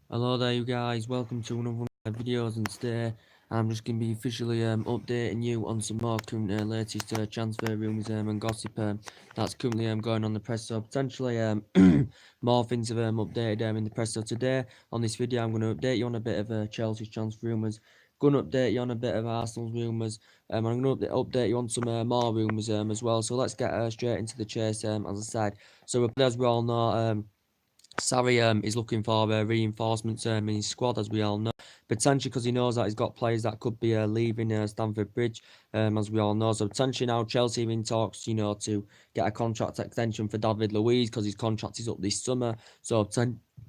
Hello there you guys, welcome to another one of my videos, and today I'm just going to be officially updating you on some more current latest transfer rumours and gossip that's currently going on the press. So potentially more things have updated in the press. So today on this video I'm going to update you on a bit of Chelsea's transfer rumours, going to update you on a bit of Arsenal's rumours, I'm going to update you on some more rumours as well. So let's get straight into the chase. As I said, so as we all know, Sarri is looking for reinforcements in his squad, as we all know, potentially because he knows that he's got players that could be leaving Stamford Bridge, as we all know. So potentially now Chelsea are in talks, to get a contract extension for David Luiz because his contract is up this summer. So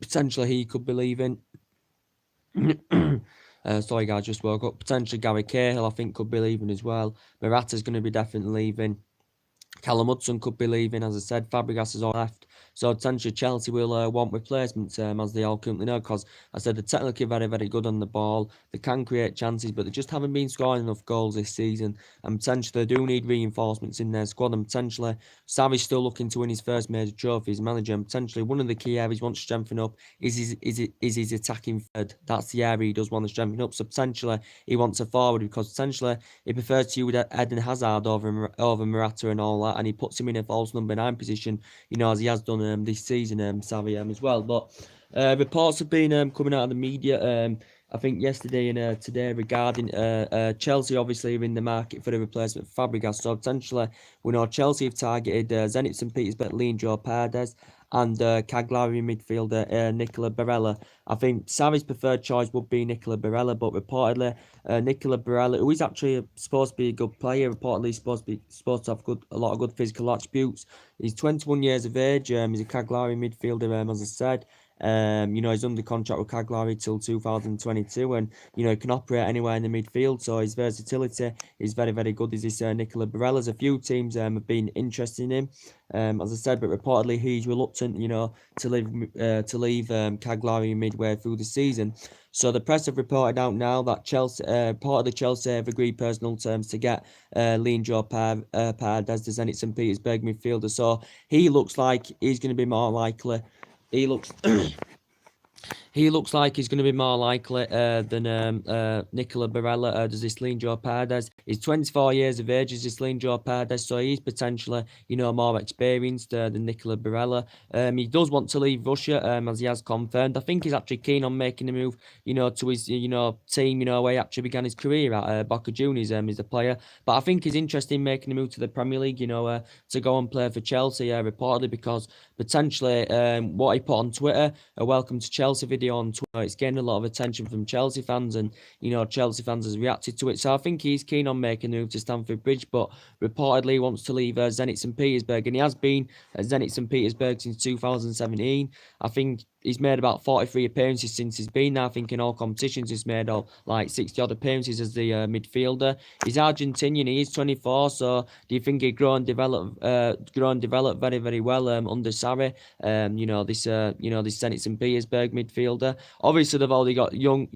potentially he could be leaving. Sorry guys, just woke up. Potentially Gary Cahill, I think, could be leaving as well. Morata's going to be definitely leaving. Callum Hudson could be leaving, as I said. Fabregas has all left. So potentially Chelsea will want replacements, as they all currently know, because I said they're technically very, very good on the ball. They can create chances, but they just haven't been scoring enough goals this season. And potentially they do need reinforcements in their squad. And potentially Sarri's still looking to win his first major trophy as manager. And potentially one of the key areas he wants to strengthen up is his attacking third. That's the area he does want to strengthen up. So potentially he wants a forward, because potentially he prefers to use Eden Hazard over Morata and all that, and he puts him in a false number 9 position, as he has done this season, Sarri as well. But reports have been coming out of the media, I think yesterday and today, regarding Chelsea obviously are in the market for the replacement for Fabregas. So potentially we know Chelsea have targeted Zenit St. Petersburg, Leandro Paredes, and Cagliari midfielder Nicola Barella. I think Sarri's preferred choice would be Nicola Barella, but reportedly Nicola Barella, who is actually supposed to be a good player, reportedly supposed to have a lot of good physical attributes. He's 21 years of age. He's a Cagliari midfielder, as I said. He's under contract with Cagliari till 2022, and he can operate anywhere in the midfield. So his versatility is very, very good. Is this Nicola Barella? There's a few teams have been interested in him, as I said, but reportedly he's reluctant, to leave Cagliari midway through the season. So the press have reported out now that Chelsea have agreed personal terms to get Leandro Paredes, the Zenit St. Petersburg midfielder. So he looks like he's going to be more likely. He looks He looks like he's going to be more likely than Nicola Barella. Does this Leandro Paredes? He's 24 years of age. Is this Leandro Paredes? So he's potentially, more experienced than Nicola Barella. He does want to leave Russia, as he has confirmed. I think he's actually keen on making a move, to his, team, where he actually began his career at Boca Juniors. He's a player, but I think he's interested in making a move to the Premier League. To go and play for Chelsea. Reportedly because potentially what he put on Twitter, a welcome to Chelsea video on Twitter, it's getting a lot of attention from Chelsea fans, and Chelsea fans has reacted to it. So I think he's keen on making a move to Stamford Bridge, but reportedly he wants to leave Zenit St. Petersburg, and he has been at Zenit St. Petersburg since 2017. I think he's made about 43 appearances since he's been there. I think in all competitions he's made like 60 odd appearances as the midfielder. He's Argentinian, he is 24, so do you think he'd grow and develop very, very well under Sarri? This Zenit St. Petersburg midfielder. Obviously they've already got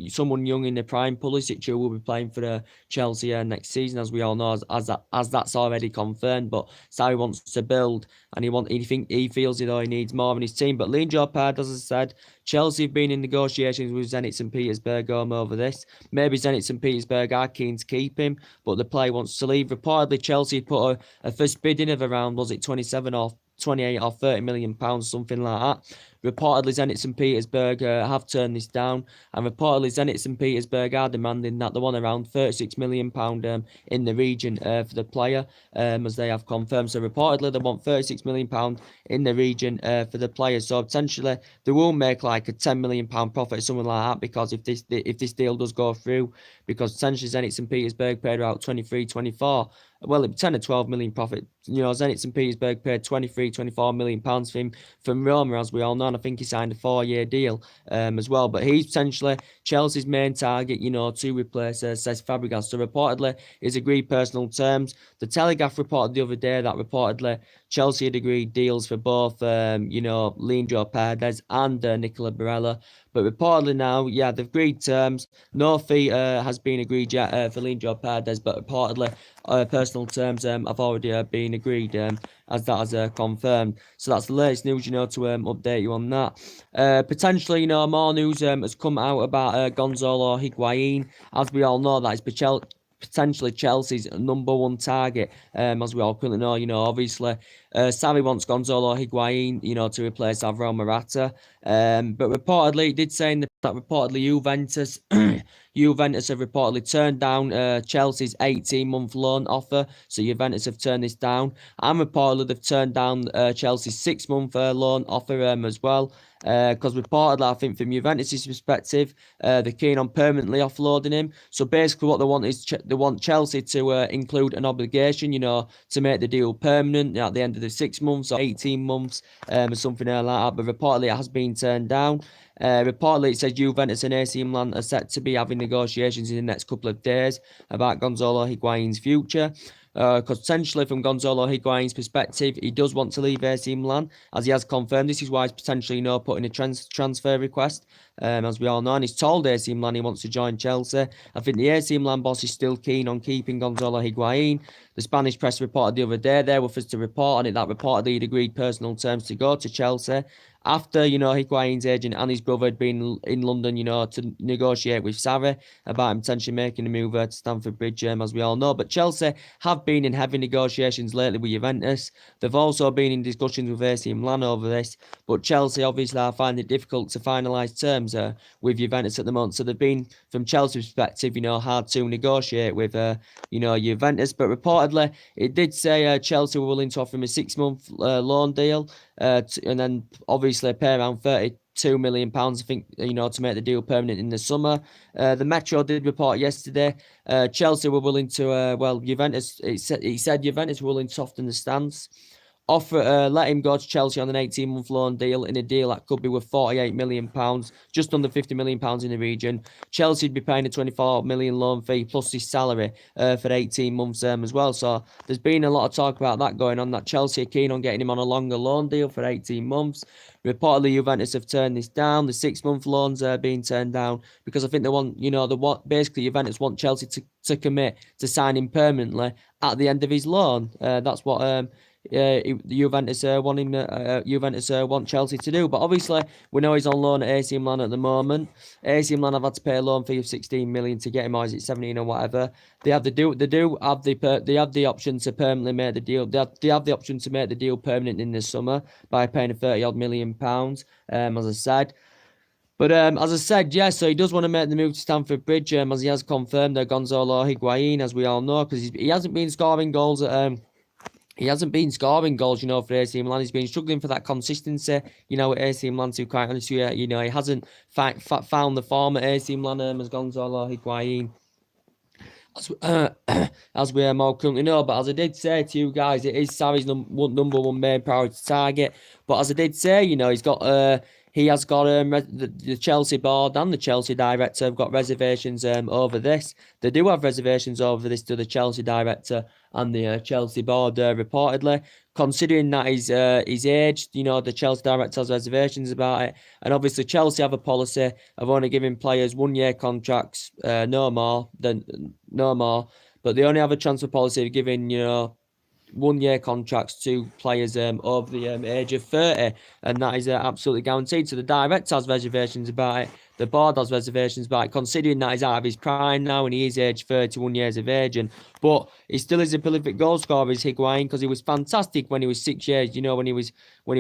someone young in the prime. Pulisic, who will be playing for Chelsea next season, as we all know, as that's already confirmed. But Sarri wants to build, and he feels he needs more in his team. But Leandro Paredes, as I said, Chelsea have been in negotiations with Zenit St. Petersburg over this. Maybe Zenit St. Petersburg are keen to keep him, but the player wants to leave. Reportedly, Chelsea put a first bidding of around, was it 27 or 28 or 30 million pounds, something like that. Reportedly, Zenit St. Petersburg have turned this down, and reportedly Zenit St. Petersburg are demanding that they want around 36 million pound in the region for the player, as they have confirmed. So reportedly they want 36 million pound in the region for the player. So potentially they will make like a 10 million pound profit or something like that, because if this deal does go through, because potentially Zenit St. Petersburg paid about 23, 24. Well, it'd be 10 or 12 million profit. Zenit St. Petersburg paid 23, 24 million pounds for him from Roma, as we all know, and I think he signed a 4-year deal as well. But he's potentially Chelsea's main target, to replace Cesc Fabregas. So reportedly, he's agreed personal terms. The Telegraph reported the other day that reportedly Chelsea had agreed deals for both, Leandro Paredes and Nicola Barella. But reportedly now, yeah, they've agreed terms. No fee has been agreed yet for Leandro Paredes, but reportedly personal terms have already been agreed, as that has confirmed. So that's the latest news, to update you on that. Potentially, more news has come out about Gonzalo Higuain. As we all know, that is potentially Chelsea's number one target, as we all currently know. Obviously, Sarri wants Gonzalo Higuain, to replace Alvaro Morata. But reportedly, it did say that reportedly Juventus, Juventus have reportedly turned down Chelsea's 18-month loan offer. So Juventus have turned this down. And reportedly, they've turned down Chelsea's 6-month loan offer as well. Because reportedly, I think from Juventus' perspective, they're keen on permanently offloading him. So basically, what they want is they want Chelsea to include an obligation, to make the deal permanent at the end of the 6 months or 18 months, or something like that. But reportedly, it has been turned down. Reportedly, it says Juventus and AC Milan are set to be having negotiations in the next couple of days about Gonzalo Higuain's future. Because potentially, from Gonzalo Higuain's perspective, he does want to leave AC Milan, as he has confirmed. This is why he's potentially, putting a transfer request, as we all know. And he's told AC Milan he wants to join Chelsea. I think the AC Milan boss is still keen on keeping Gonzalo Higuain. The Spanish press reported the other day there were first to report on it that reportedly he'd agreed personal terms to go to Chelsea. After, Higuain's agent and his brother had been in London, to negotiate with Sarri about him potentially making a move to Stamford Bridge, as we all know. But Chelsea have been in heavy negotiations lately with Juventus. They've also been in discussions with AC Milan over this. But Chelsea obviously are finding it difficult to finalise terms with Juventus at the moment. So they've been, from Chelsea's perspective, hard to negotiate with, Juventus. But reportedly, it did say Chelsea were willing to offer him a 6-month loan deal. And then obviously pay around £32 million, I think, to make the deal permanent in the summer. The Metro did report yesterday, Chelsea were willing to, Juventus, he said Juventus were willing to soften the stance. Let him go to Chelsea on an 18-month loan deal in a deal that could be worth £48 million, just under £50 million in the region. Chelsea would be paying a £24 million loan fee plus his salary for 18 months as well. So there's been a lot of talk about that going on, that Chelsea are keen on getting him on a longer loan deal for 18 months. Reportedly, Juventus have turned this down. The 6-month loans are being turned down because I think they want, basically Juventus want Chelsea to commit to sign him permanently at the end of his loan. That's what Juventus want Chelsea to do. But obviously, we know he's on loan at AC Milan at the moment. AC Milan have had to pay a loan fee of 16 million to get him, or is it 17 or whatever? They have the option to permanently make the deal. They have the option to make the deal permanent in the summer by paying a 30-odd million pounds. As I said. But as I said, yeah, so he does want to make the move to Stamford Bridge, as he has confirmed Gonzalo Higuain, as we all know, because he hasn't been scoring goals at He hasn't been scoring goals, for AC Milan. He's been struggling for that consistency, at AC Milan, to be quite honest with you. He hasn't found the form at AC Milan as Gonzalo Higuain, as we all currently know. But as I did say to you guys, it is Sarri's number one main priority target. But as I did say, he's got... He has got the Chelsea board and the Chelsea director have got reservations over this. They do have reservations over this to the Chelsea director and the Chelsea board, reportedly. Considering that his age, the Chelsea director has reservations about it. And obviously Chelsea have a policy of only giving players 1-year contracts, no more. But they only have a transfer policy of giving, 1-year contracts to players over the age of 30, and that is absolutely guaranteed. So the director has reservations about it. The board has reservations about it, considering that he's out of his prime now and he is aged 31 years of age. But he still is a prolific goal scorer, is Higuain, because he was fantastic when he was 6 years. When he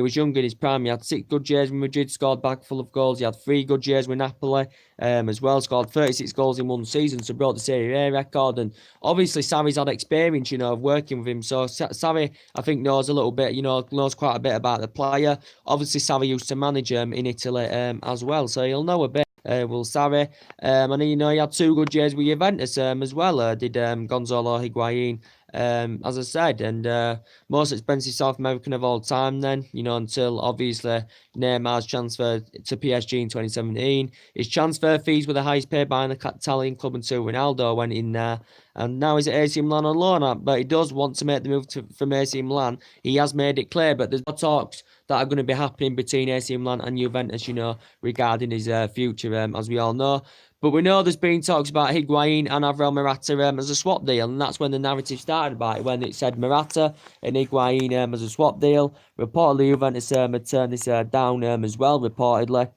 was younger in his prime, he had 6 good years with Madrid, scored back full of goals. He had 3 good years with Napoli as well, scored 36 goals in one season, so broke the Serie A record. And obviously Sarri's had experience, of working with him. So Sarri, I think, knows a little bit, knows quite a bit about the player. Obviously Sarri used to manage in Italy as well, so he'll know a bit. Sarri, and he had 2 good years with Juventus as well. Did Gonzalo Higuain, as I said, and most expensive South American of all time. Then until obviously Neymar's transfer to PSG in 2017, his transfer fees were the highest paid by an Italian club until Ronaldo went in there. And now he's at AC Milan on loan, but he does want to make the move from AC Milan. He has made it clear, but there's no talks. that are going to be happening between AC Milan and Juventus, you know, regarding his future, as we all know. But we know there's been talks about Higuain and Alvaro Morata as a swap deal, and that's when the narrative started about it, when it said Morata and Higuain as a swap deal. Reportedly, Juventus had turned this down as well, reportedly.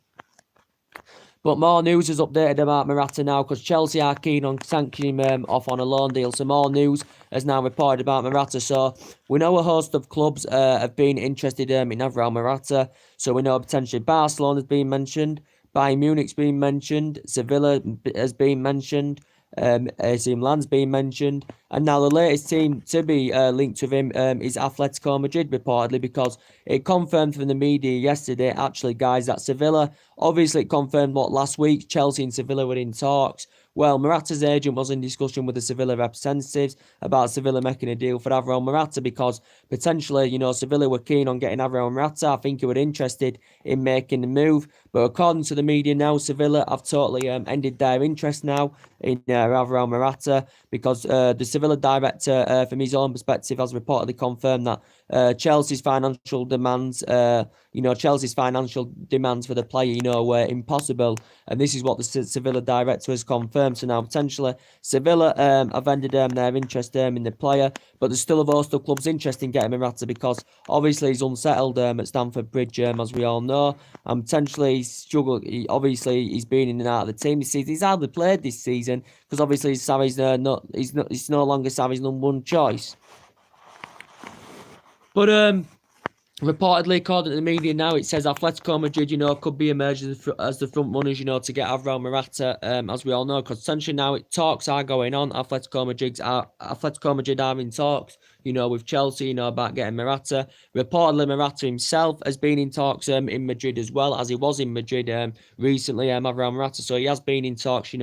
But more news is updated about Morata now, because Chelsea are keen on sanctioning him off on a loan deal. So more news has now reported about Morata. So we know a host of clubs have been interested in Alvaro Morata. So we know potentially Barcelona has been mentioned, Bayern Munich's been mentioned, Sevilla has been mentioned, AC Milan's been mentioned, and now the latest team to be linked with him is Atletico Madrid, reportedly, because it confirmed from the media yesterday, actually, guys, that Sevilla, obviously it confirmed what last week, Chelsea and Sevilla were in talks. Well, Morata's agent was in discussion with the Sevilla representatives about Sevilla making a deal for Alvaro Morata, because potentially, you know, Sevilla were keen on getting Alvaro Morata. I think they were interested in making the move. But according to the media now, Sevilla have totally ended their interest now in Alvaro Morata, because the Sevilla director, from his own perspective, has reportedly confirmed that Chelsea's financial demands, Chelsea's financial demands for the player, were impossible. And this is what the Sevilla director has confirmed. So now potentially Sevilla have ended their interest in the player, but there's still a host of clubs interested in getting Morata, because obviously he's unsettled at Stamford Bridge, as we all know, and potentially he's struggled. He's been in and out of the team this season. He's hardly played this season because obviously Sarri's he's no longer Sarri's number one choice. But reportedly, according to the media now, it says Atletico Madrid, could be emerging as the front runners, to get Alvaro Morata, as we all know, because essentially now talks are going on. Atletico Madrid are in talks, with Chelsea, about getting Morata. Reportedly, Morata himself has been in talks in Madrid as well, as he was in Madrid recently, Alvaro Morata. So he has been in talks,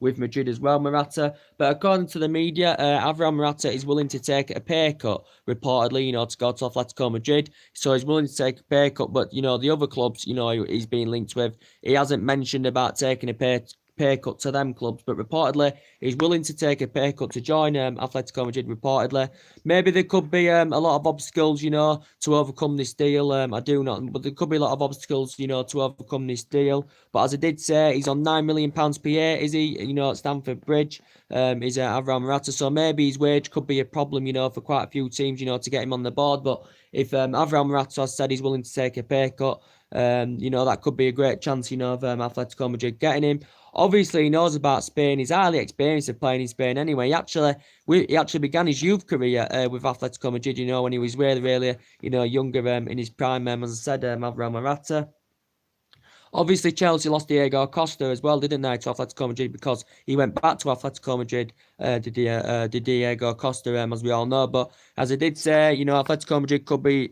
with Madrid as well, Morata. But according to the media, Alvaro Morata is willing to take a pay cut, reportedly, to go to Atletico Madrid. So he's willing to take a pay cut, but, the other clubs, he's been linked with, he hasn't mentioned about taking a pay cut to them clubs, but reportedly he's willing to take a pay cut to join Atletico Madrid, reportedly. Maybe there could be a lot of obstacles, to overcome this deal. I do not, but there could be a lot of obstacles, to overcome this deal. But as I did say, he's on £9 million per year, is he? At Stamford Bridge, is Alvaro Morata. So maybe his wage could be a problem, for quite a few teams, to get him on the board. But if Alvaro Morata has said he's willing to take a pay cut, that could be a great chance, of Atletico Madrid getting him. Obviously, he knows about Spain. He's highly experienced of playing in Spain anyway. He actually began his youth career with Atletico Madrid, when he was really, younger in his prime, as I said, Alvaro Morata. Obviously, Chelsea lost Diego Costa as well, didn't they, to Atletico Madrid, because he went back to Atletico Madrid, did Diego Costa, as we all know. But as I did say, Atletico Madrid could be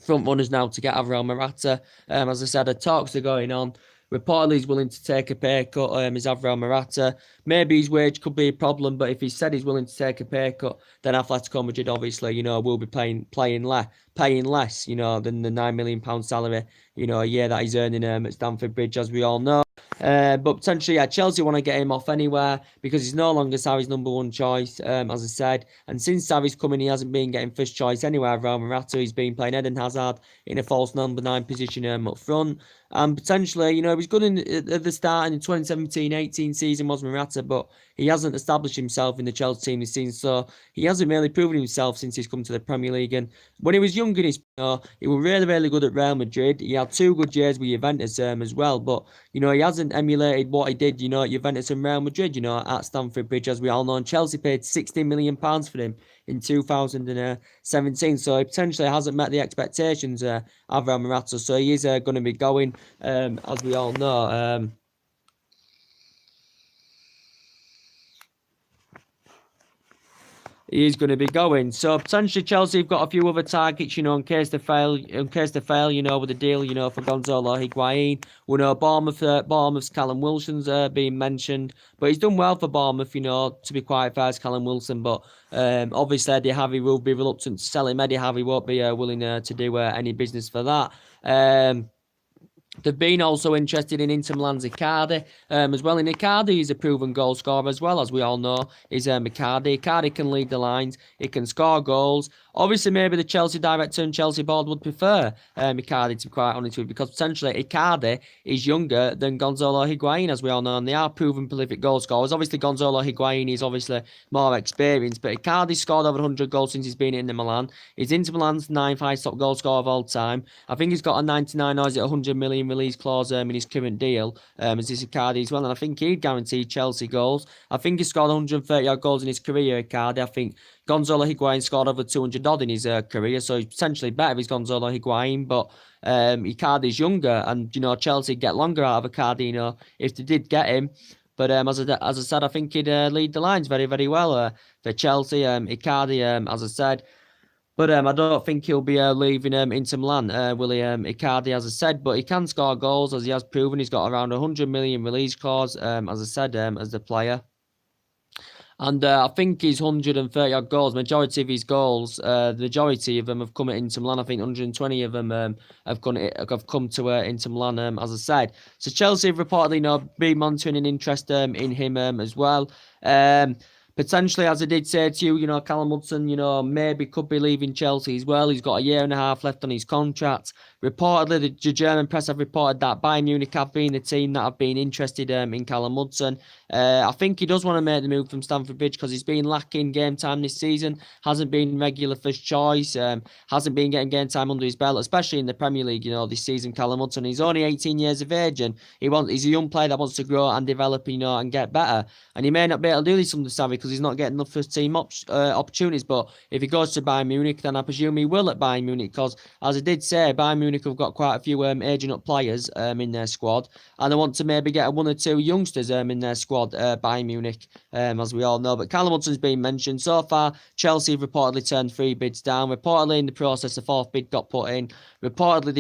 front runners now to get Alvaro Morata. As I said, the talks are going on. Reportedly, he's willing to take a pay cut, is Alvaro Morata. Maybe his wage could be a problem, but if he said he's willing to take a pay cut, then Atletico Madrid, obviously, will be paying less, than the £9 million salary, a year that he's earning at Stamford Bridge, as we all know. But potentially, Chelsea want to get him off anywhere, because he's no longer Sarri's number one choice, as I said. And since Sarri's coming, he hasn't been getting first choice anywhere. Alvaro Morata, he's been playing Eden Hazard in a false number 9 position up front. And potentially, he was good at the start in the 2017-18 season, was Morata, but he hasn't established himself in the Chelsea team this season, so he hasn't really proven himself since he's come to the Premier League. And when he was younger, he was really, really good at Real Madrid. He had 2 good years with Juventus as well, but, he hasn't emulated what he did, at Juventus and Real Madrid, at Stamford Bridge, as we all know. And Chelsea paid £60 million for him in 2017, so he potentially hasn't met the expectations, Alvaro Morata, so he is going to be going, as we all know. He is going to be going. So potentially Chelsea have got a few other targets, in case they fail, with the deal, for Gonzalo Higuain. We know Bournemouth's Callum Wilson's being mentioned, but he's done well for Bournemouth, to be quite fair, as Callum Wilson. But obviously Eddie Harvey will be reluctant to sell him. Eddie Harvey won't be willing to do any business for that. They've been also interested in Inter Milan's Icardi as well. And Icardi is a proven goal scorer as well, as we all know, is Icardi. Icardi can lead the lines. He can score goals. Obviously, maybe the Chelsea director and Chelsea board would prefer Icardi, to be quite honest with you, because potentially Icardi is younger than Gonzalo Higuain, as we all know, and they are proven prolific goal scorers. Obviously, Gonzalo Higuain is obviously more experienced, but Icardi scored over 100 goals since he's been in Milan. He's Inter Milan's 9th highest top goal scorer of all time. I think he's got a 99 or is it 100 million release clause in his current deal, as this Icardi as well, and I think he'd guarantee Chelsea goals. I think he scored 130 odd goals in his career, Icardi. I think Gonzalo Higuain scored over 200 odd in his career, so he's potentially better as Gonzalo Higuain, but Icardi's younger, and Chelsea get longer out of Icardi, if they did get him. But as I said, I think he'd lead the lines very, very well for Chelsea. Icardi, as I said. But I don't think he'll be leaving Inter Milan, will he, Icardi, as I said. But he can score goals, as he has proven. He's got around 100 million release clause, as I said, as the player. And I think his 130 odd goals, majority of his goals, the majority of them have come at Inter Milan. I think 120 of them have come to Inter Milan, as I said. So Chelsea have reportedly been monitoring an interest in him as well. Potentially, as I did say to you, Callum Hudson, maybe could be leaving Chelsea as well. He's got a year and a half left on his contract. Reportedly, the German press have reported that Bayern Munich have been the team that have been interested in Callum Hudson. I think he does want to make the move from Stamford Bridge because he's been lacking game time this season. Hasn't been regular first choice. Hasn't been getting game time under his belt, especially in the Premier League, this season, Callum Hudson. He's only 18 years of age and he's a young player that wants to grow and develop, and get better. And he may not be able to do this under Sarri because he's not getting enough first team opportunities. But if he goes to Bayern Munich, then I presume he will at Bayern Munich because, as I did say, Bayern Munich have got quite a few aging up players in their squad, and they want to maybe get one or two youngsters in their squad, Bayern Munich, as we all know. But Callum Hudson's been mentioned. So far, Chelsea have reportedly turned 3 bids down. Reportedly in the process, a 4th bid got put in. Reportedly,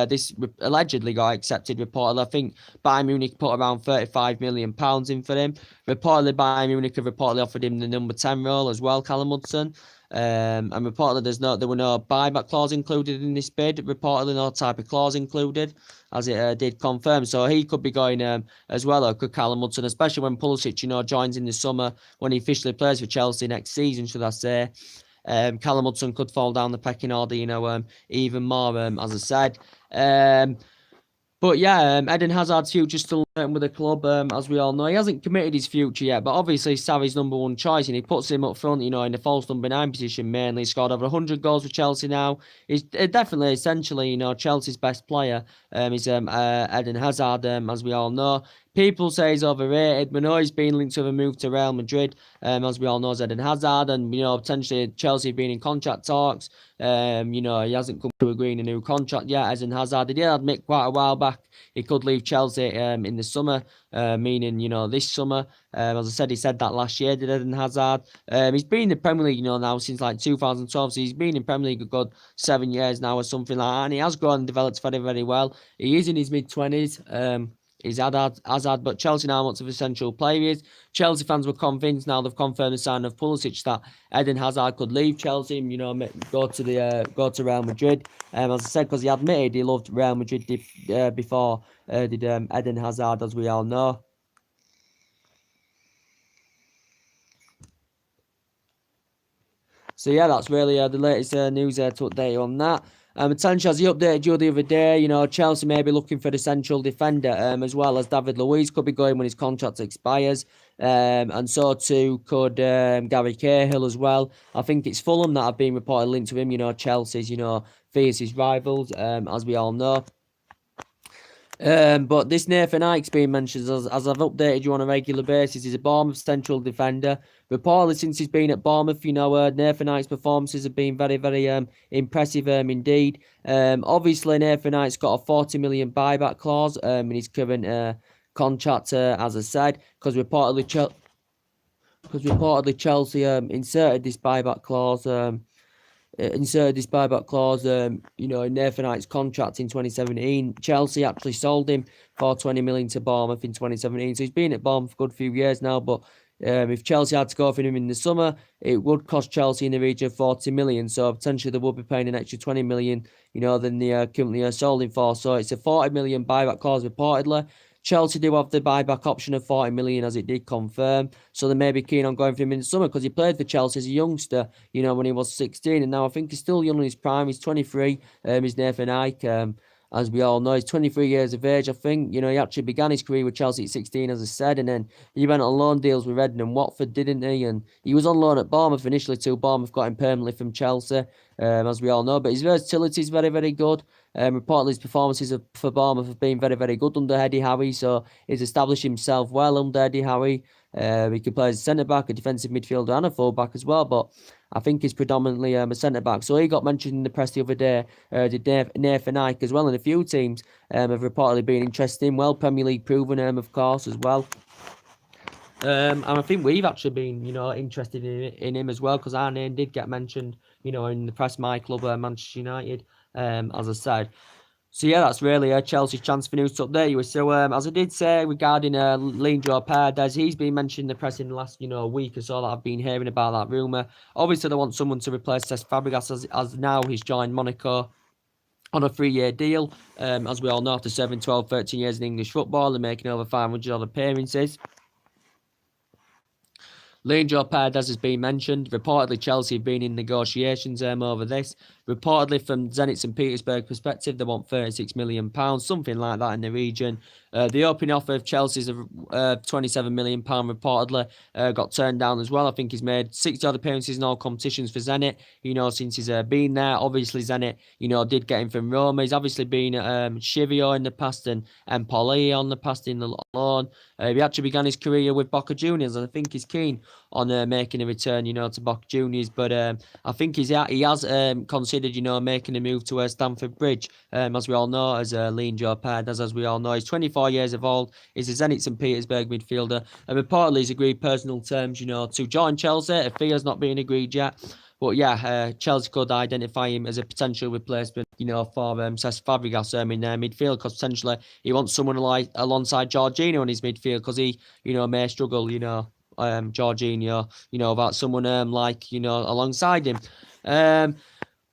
this allegedly got accepted. Reportedly, I think Bayern Munich put around £35 million in for him. Reportedly, Bayern Munich have reportedly offered him the number 10 role as well, Callum Hudson. And reportedly there were no buyback clause included in this bid. Reportedly no type of clause included, as it did confirm. So he could be going as well, or could Callum Hudson, especially when Pulisic, joins in the summer when he officially plays for Chelsea next season, should I say. Callum Hudson could fall down the pecking order, even more, as I said. But yeah, Eden Hazard's future still with the club, as we all know. He hasn't committed his future yet, but obviously Sarri's number one choice, and he puts him up front, in the false number 9 position mainly. He's scored over 100 goals for Chelsea now. He's definitely, essentially, Chelsea's best player. Is Eden Hazard, as we all know. People say he's overrated. We know he's been linked to a move to Real Madrid, as we all know, as Eden Hazard, and potentially Chelsea being in contract talks. He hasn't come to agreeing a new contract yet. Eden Hazard, he did admit quite a while back he could leave Chelsea in the summer, meaning this summer. As I said, he said that last year, did Eden Hazard. He's been in the Premier League, now since like 2012. So he's been in Premier League a good 7 years now or something like that, and he has grown and developed very, very well. He is in his mid-20s. He's Hazard, but Chelsea now wants a essential player he is. Chelsea fans were convinced, now they've confirmed the sign of Pulisic, that Eden Hazard could leave Chelsea, go to Real Madrid. As I said, because he admitted he loved Real Madrid before did Eden Hazard, as we all know. So yeah, that's really the latest news to update you on that. Potentially, as he updated you the other day, Chelsea may be looking for the central defender, as well as David Luiz could be going when his contract expires. And so too could Gary Cahill as well. I think it's Fulham that have been reported linked to him, Chelsea's, fiercest rivals, as we all know. But this Nathan Ike's been mentioned, as I've updated you on a regular basis. He's a Bournemouth central defender. Reportedly, since he's been at Bournemouth, Nathan Ike's performances have been very, very impressive indeed. Obviously, Nathan Ike's got a 40 million buyback clause in his current contract, as I said, because reportedly Chelsea inserted this buyback clause. In Nathan Ike's contract in 2017. Chelsea actually sold him for 20 million to Bournemouth in 2017. So he's been at Bournemouth for a good few years now. But if Chelsea had to go for him in the summer, it would cost Chelsea in the region of 40 million. So potentially they would be paying an extra 20 million, than they currently sold him for. So it's a 40 million buyback clause reportedly. Chelsea do have the buyback option of 40 million, as it did confirm. So they may be keen on going for him in the summer, because he played for Chelsea as a youngster, you know, when he was 16. And now I think he's still young in his prime. He's 23. He's Nathan Ike. As we all know, he's 23 years of age, I think. You know, he actually began his career with Chelsea at 16, as I said, and then he went on loan deals with Reading and Watford, didn't he? And he was on loan at Bournemouth initially too. Bournemouth got him permanently from Chelsea, as we all know. But his versatility is very, very good. Reportedly, his performances for Bournemouth have been very, very good under Eddie Howe, so he's established himself well under Eddie Howe. He can play as a centre-back, a defensive midfielder and a full-back as well, but I think he's predominantly a centre-back. So he got mentioned in the press the other day, did Nathan Ike as well, and a few teams have reportedly been interested in. Well, Premier League proven, of course, as well. And I think we've actually been, you know, interested in him as well, because our name did get mentioned, you know, in the press, my club, Manchester United, as I said. So yeah, that's really Chelsea's transfer news to update you with. So as I did say regarding Leandro Paredes, he's been mentioned in the press in the last, you know, week or so that I've been hearing about that rumour. Obviously, they want someone to replace Cesc Fabregas, as now he's joined Monaco on a 3-year deal. As we all know, after serving 12, 13 years in English football and making over 500 odd appearances. Leandro Paredes has been mentioned. Reportedly, Chelsea have been in negotiations over this. Reportedly, from Zenit St. Petersburg perspective, they want £36 million, something like that in the region. The opening offer of Chelsea's of £27 million reportedly got turned down as well. I think he's made 60 odd appearances in all competitions for Zenit, you know, since he's been there. Obviously, Zenit, you know, did get him from Roma. He's obviously been at Chivio in the past and Empoli on the past in the loan. He actually began his career with Boca Juniors, and I think he's keen on making a return, you know, to Boca Juniors. But I think he has considered, you know, making a move to Stamford Bridge, as we all know, as Leandro Paredes, as we all know. He's 24 years of old. He's a Zenit St. Petersburg midfielder, and reportedly he's agreed personal terms, you know, to join Chelsea. A fee has not been agreed yet. But yeah, Chelsea could identify him as a potential replacement, you know, for Cesc Fabregas in their midfield, because potentially he wants someone like alongside Jorginho in his midfield, because he, you know, may struggle, you know, Jorginho, you know, about someone like, you know, alongside him.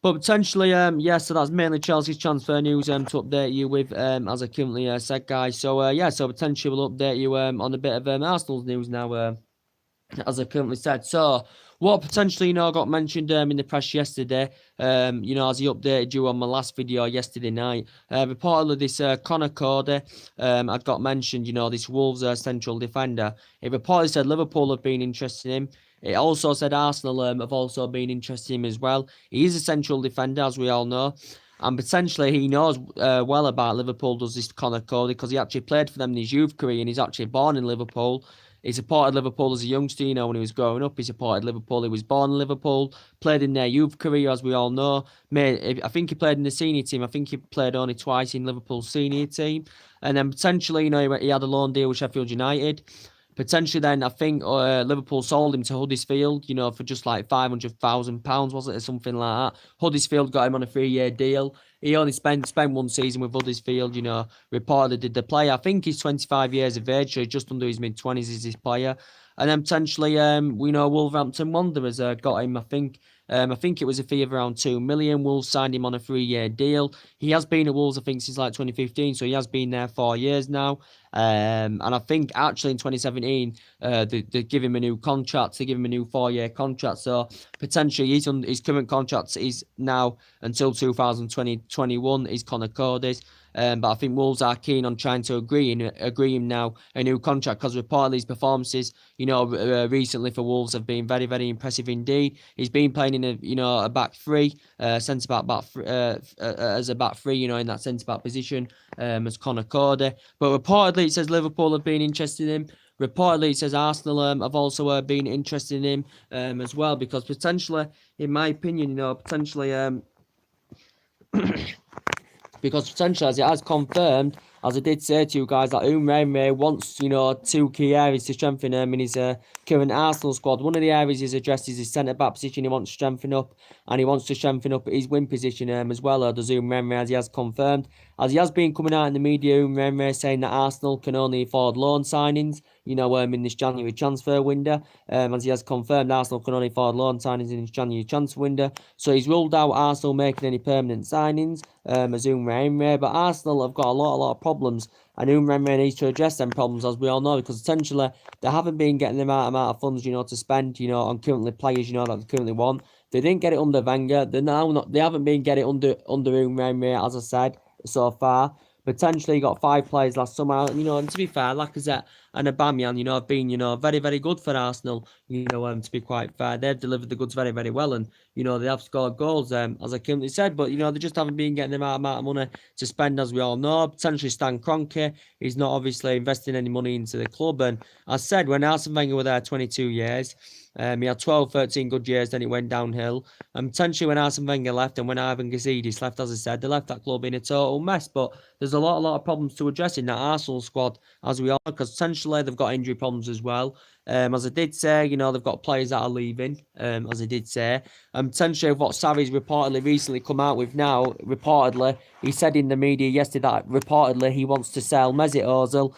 But potentially, yeah, so that's mainly Chelsea's transfer news to update you with, as I currently said, guys. So, yeah, so potentially we'll update you on a bit of Arsenal's news now, as I currently said. So, what potentially, you know, got mentioned in the press yesterday, you know, as he updated you on my last video yesterday night, reportedly this Conor Cody had got mentioned, you know, this Wolves central defender. It reportedly said Liverpool have been interested in him. It also said Arsenal have also been interested in him as well. He is a central defender, as we all know. And potentially he knows well about Liverpool, does this Conor Cody, because he actually played for them in his youth career, and he's actually born in Liverpool. He supported Liverpool as a youngster, you know, when he was growing up. He supported Liverpool. He was born in Liverpool, played in their youth career, as we all know. I think he played in the senior team. I think he played only twice in Liverpool's senior team. And then potentially, you know, he had a loan deal with Sheffield United. Potentially then, I think Liverpool sold him to Huddersfield, you know, for just like £500,000, was it, or something like that. Huddersfield got him on a 3-year deal. He only spent one season with Huddersfield, you know, reportedly did the play. I think he's 25 years of age, so he's just under his mid-20s is his player. And then potentially, we know Wolverhampton Wanderers got him, I think it was a fee of around 2 million. Wolves signed him on a 3-year deal. He has been at Wolves, I think, since like 2015, so he has been there 4 years now. And I think actually in 2017, they give him a new contract. They give him a new 4-year contract. So potentially his current contract is now until 2020-21 is Conor Cody's. But I think Wolves are keen on trying to agree him now a new contract, because reportedly his performances, you know, recently for Wolves have been very, very impressive indeed. He's been playing in a back three, centre back as a back three, you know, in that centre back position, as Conor Cody. But reportedly it says Liverpool have been interested in him. Reportedly it says Arsenal have also been interested in him as well, because potentially, in my opinion, you know, potentially because potentially, as it has confirmed, as I did say to you guys, that Umremre wants, you know, 2 key areas to strengthen him in his current Arsenal squad. One of the areas he's addressed is his centre-back position. He wants to strengthen up, and he wants to strengthen up his wing position as well, does Umremre, as he has confirmed. As he has been coming out in the media, Umremre saying that Arsenal can only afford loan signings, you know, in this January transfer window. As he has confirmed, Arsenal can only afford loan signings in this January transfer window. So he's ruled out Arsenal making any permanent signings, as Umremre. But Arsenal have got a lot of problems, and Unai Emery needs to address them problems, as we all know, because essentially they haven't been getting the amount of funds, to spend, on currently players, that they currently want. They didn't get it under Wenger. They're now not. They haven't been getting it under Unai Emery, as I said so far. Potentially got 5 players last summer, and to be fair, Lacazette and Aubameyang, have been, very, very good for Arsenal, to be quite fair. They've delivered the goods very, very well, and, they have scored goals, as I currently said, but, they just haven't been getting the amount of money to spend, as we all know. Potentially Stan Kroenke, he's not obviously investing any money into the club, and as I said, when Arsene Wenger were there 22 years, he had 12, 13 good years, then it went downhill. And potentially when Arsene Wenger left and when Ivan Gazidis left, as I said, they left that club in a total mess. But there's a lot of problems to address in that Arsenal squad, as we all know, because potentially they've got injury problems as well. As I did say, they've got players that are leaving, as I did say. And potentially what Sarri's reportedly recently come out with now, reportedly, he said in the media yesterday that reportedly he wants to sell Mesut Ozil,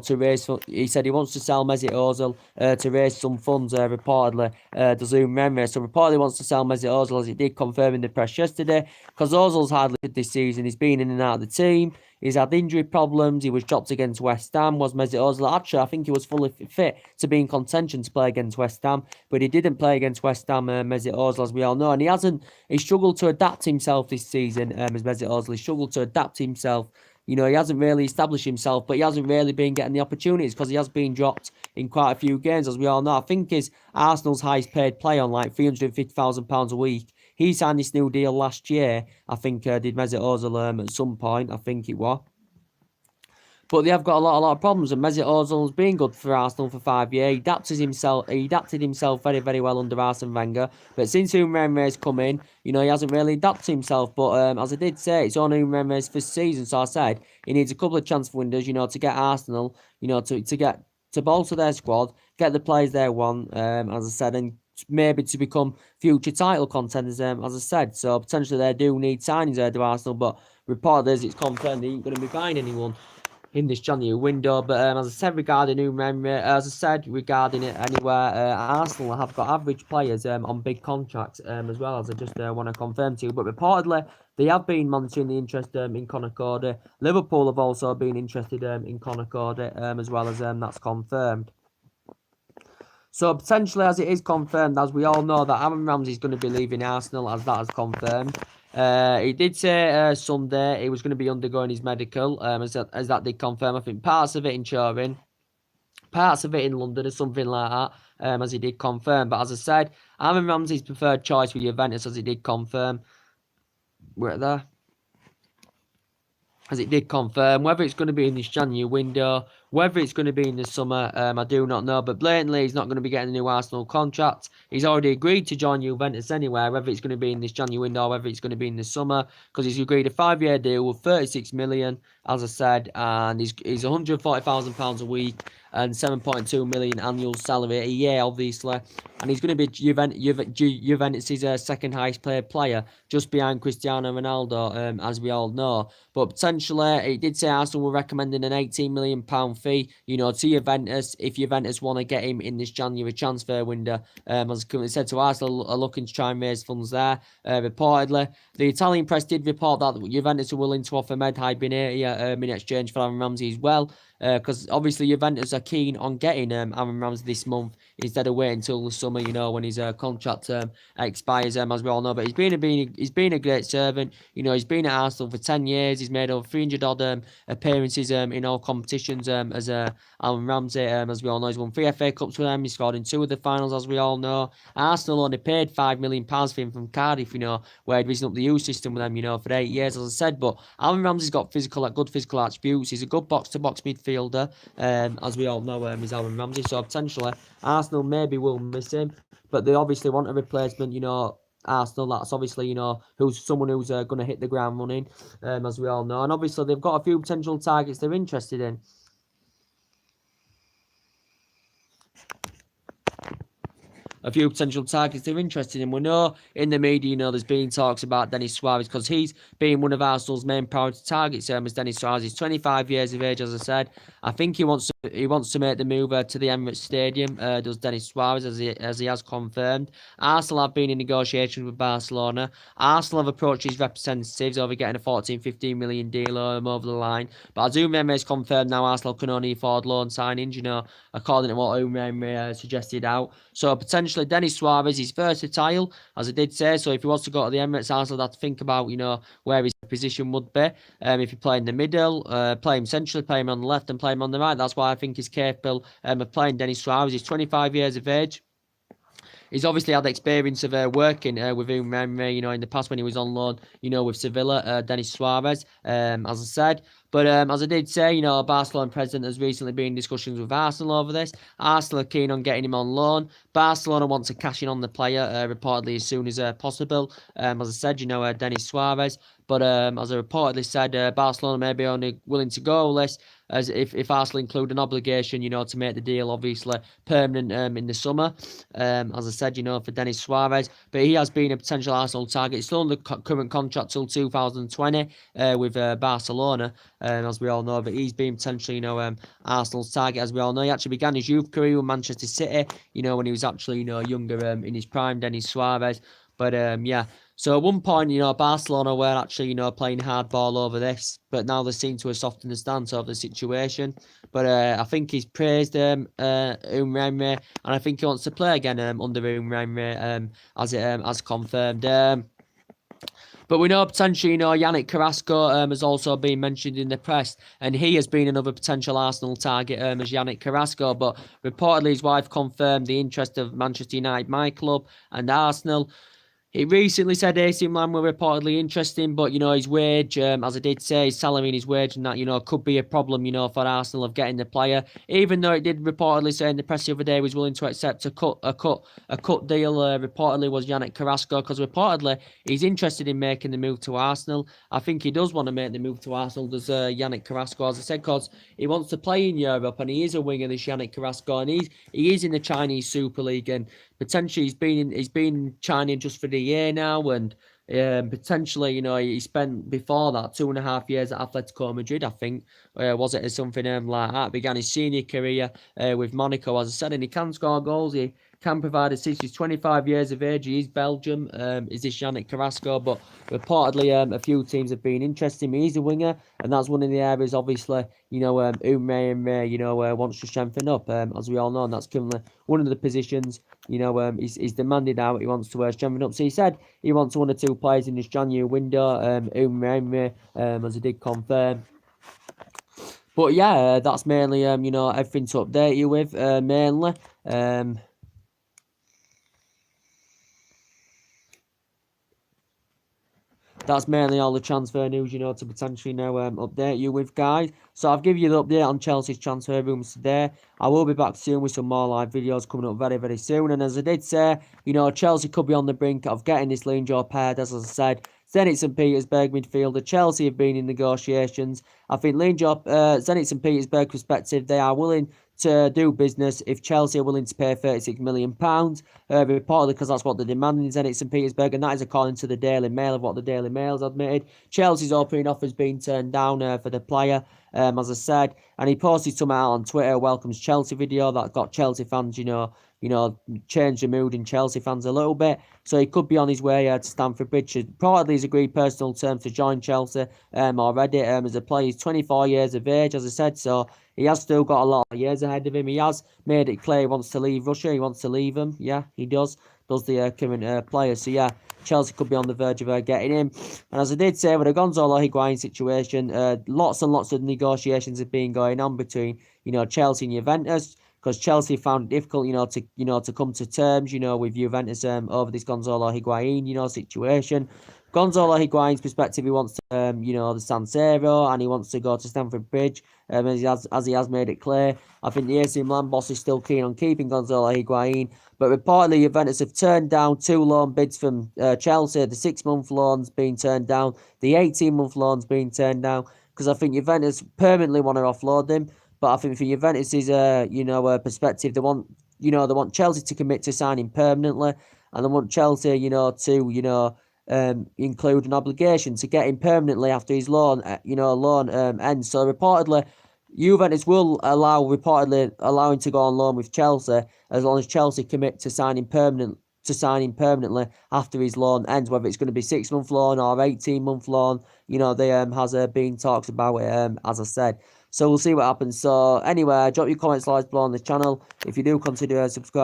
to raise, he said he wants to sell Mesut Ozil to raise some funds, reportedly, the Zoom memory. So reportedly wants to sell Mesut Ozil, as he did confirm in the press yesterday, because Ozil's hardly fit this season. He's been in and out of the team. He's had injury problems. He was dropped against West Ham. Was Mesut Ozil? Actually, I think he was fully fit to be in contention to play against West Ham, but he didn't play against West Ham, Mesut Ozil, as we all know. And he struggled to adapt himself this season, as Mesut Ozil. He struggled to adapt himself. He hasn't really established himself, but he hasn't really been getting the opportunities because he has been dropped in quite a few games, as we all know. I think he's Arsenal's highest paid player on like £350,000 a week. He signed this new deal last year. I think did Mesut Ozil at some point. I think it was. But they have got a lot of problems, and Mesut Ozil's been good for Arsenal for 5 years. He adapted himself very, very well under Arsene Wenger. But since Unai Emery's come in, he hasn't really adapted himself. But as I did say, it's only Unai Emery's first season, so I said he needs a couple of transfer windows, to get Arsenal, to bolster their squad, get the players they want, as I said, and maybe to become future title contenders, as I said. So potentially they do need signings there to Arsenal, but reportedly it's confirmed they ain't going to be buying anyone in this January window. But as I said regarding regarding it anywhere, Arsenal have got average players on big contracts as well, as I just want to confirm to you. But reportedly they have been monitoring the interest in Conor Cody. Liverpool have also been interested in Conor Cody as well, as that's confirmed. So potentially, as it is confirmed, as we all know, that Aaron Ramsey is going to be leaving Arsenal, as that is confirmed. He did say Sunday he was going to be undergoing his medical, as that did confirm. I think parts of it in Turin, parts of it in London, or something like that, as he did confirm. But as I said, Aaron Ramsey's preferred choice with Juventus, as he did confirm. We're there. As it did confirm, whether it's going to be in this January window, whether it's going to be in the summer, I do not know. But blatantly, he's not going to be getting a new Arsenal contract. He's already agreed to join Juventus anyway, whether it's going to be in this January window, or whether it's going to be in the summer, because he's agreed a 5-year deal with 36 million, as I said, and he's £140,000 a week and 7.2 million annual salary a year, obviously. And he's going to be Juventus' second highest paid player, just behind Cristiano Ronaldo, as we all know. But potentially, it did say Arsenal were recommending an £18 million fee, to Juventus, if Juventus want to get him in this January transfer window. As currently said, to Arsenal are looking to try and raise funds there. Reportedly, the Italian press did report that Juventus are willing to offer Medhai Benatia in exchange for Aaron Ramsey as well. Because obviously Juventus are keen on getting Aaron Ramsey this month instead of waiting until the summer, when his contract expires, as we all know. But he's been a great servant. He's been at Arsenal for 10 years. He's made over 300 odd appearances in all competitions as Aaron Ramsey. As we all know, he's won 3 FA Cups with them. He scored in 2 of the finals, as we all know. Arsenal only paid £5 million for him from Cardiff, where he'd risen up the youth system with them, for 8 years, as I said. But Aaron Ramsey's got good physical attributes. He's a good box-to-box midfielder. As we all know, is Aaron Ramsey. So potentially Arsenal maybe will miss him, but they obviously want a replacement. Arsenal, that's obviously who's someone who's going to hit the ground running, as we all know. And obviously they've got a few potential targets they're interested in. A few potential targets they're interested in. We know in the media, there's been talks about Denis Suarez, because he's been one of Arsenal's main priority targets. As Denis Suarez is 25 years of age, as I said. I think he wants to he wants to make the move to the Emirates Stadium, does Denis Suarez, as he has confirmed. Arsenal have been in negotiations with Barcelona. Arsenal have approached his representatives over getting a 14-15 million deal over the line. But as Unai has confirmed now, Arsenal can only afford loan signings, according to what Unai suggested out. So potentially Denis Suarez is versatile, as I did say. So if he wants to go to the Emirates, Arsenal have to think about, where his position would be. If you play in the middle, play him centrally, play him on the left and play him on the right. That's why I think he's capable of playing Denis Suarez. He's 25 years of age. He's obviously had experience of working with Unai, in the past when he was on loan, with Sevilla, Denis Suarez, as I said. But as I did say, Barcelona president has recently been in discussions with Arsenal over this. Arsenal are keen on getting him on loan. Barcelona want to cash in on the player reportedly as soon as possible. As I said, Denis Suarez. But as I reportedly said, Barcelona may be only willing to go less as if Arsenal include an obligation, to make the deal obviously permanent in the summer. As I said, for Denis Suarez. But he has been a potential Arsenal target. He's still on the current contract till 2020 with Barcelona, as we all know. But he's been potentially, Arsenal's target, as we all know. He actually began his youth career with Manchester City, when he was actually, younger in his prime, Denis Suarez. But yeah. So at one point, Barcelona were actually, playing hardball over this, but now they seem to have softened the stance over the situation. But I think he's praised Unai, and I think he wants to play again under Unai, as confirmed. But we know potentially, Yannick Carrasco has also been mentioned in the press, and he has been another potential Arsenal target as Yannick Carrasco. But reportedly, his wife confirmed the interest of Manchester United, my club, and Arsenal. He recently said AC Milan were reportedly interesting, but, his wage, as I did say, his salary and his wage and that, could be a problem, for Arsenal of getting the player. Even though it did reportedly say in the press the other day he was willing to accept a cut deal, reportedly was Yannick Carrasco, because reportedly he's interested in making the move to Arsenal. I think he does want to make the move to Arsenal, does Yannick Carrasco, as I said, because he wants to play in Europe, and he is a winger, this Yannick Carrasco, and he is in the Chinese Super League, and potentially he's been in China just for the year now, and potentially, he spent before that 2.5 years at Atletico Madrid, I think, was it, or something like that. Began his senior career with Monaco, as I said, and he can score goals. He can provide assists. He's 25 years of age. He is Belgium. Is this Yannick Carrasco? But reportedly, a few teams have been interested in him. He's a winger, and that's one of the areas, obviously, Unai, wants to strengthen up, as we all know, and that's currently one of the positions, he's demanded out. He wants to strengthen up. So he said he wants 1 or 2 players in this January window, Unai, as he did confirm. But yeah, that's mainly, everything to update you with, mainly. That's mainly all the transfer news, to potentially now update you with, guys. So I've given you the update on Chelsea's transfer rooms today. I will be back soon with some more live videos coming up very, very soon. And as I did say, Chelsea could be on the brink of getting this Linjo paired, as I said. Zenit St. Petersburg midfielder. Chelsea have been in negotiations. I think Zenit St. Petersburg perspective, they are willing to do business if Chelsea are willing to pay £36 million, reportedly, because that's what they're demanding in Zenit St. Petersburg, and that is according to the Daily Mail, of what the Daily Mail's admitted. Chelsea's opening offer's been turned down for the player, as I said, and he posted something out on Twitter, welcomes Chelsea video, that got Chelsea fans, change the mood in Chelsea fans a little bit. So he could be on his way to Stamford Bridge. Reportedly, he's agreed personal terms to join Chelsea already. As a player, he's 24 years of age, as I said, so he has still got a lot of years ahead of him. He has made it clear he wants to leave Russia. He wants to leave him. Yeah, he does the current player. So yeah, Chelsea could be on the verge of getting him. And as I did say, with the Gonzalo Higuain situation, lots and lots of negotiations have been going on between, Chelsea and Juventus, because Chelsea found it difficult, to come to terms, with Juventus over this Gonzalo Higuain, situation. Gonzalo Higuain's perspective, he wants to, the San Siro, and he wants to go to Stamford Bridge, as he has made it clear. I think the AC Milan boss is still keen on keeping Gonzalo Higuain, but reportedly Juventus have turned down 2 loan bids from Chelsea. The 6-month loan's been turned down, the 18-month loan's been turned down, because I think Juventus permanently want to offload him. But I think for Juventus's, perspective, they want Chelsea to commit to signing permanently, and they want Chelsea, to, include an obligation to get him permanently after his loan, ends. So reportedly, Juventus will reportedly allow him to go on loan with Chelsea as long as Chelsea commit to signing permanently after his loan ends, whether it's going to be 6-month loan or 18-month loan. You know, there has been talks about it, as I said. So we'll see what happens. So anyway, drop your comments, likes below on the channel. If you do consider subscribing.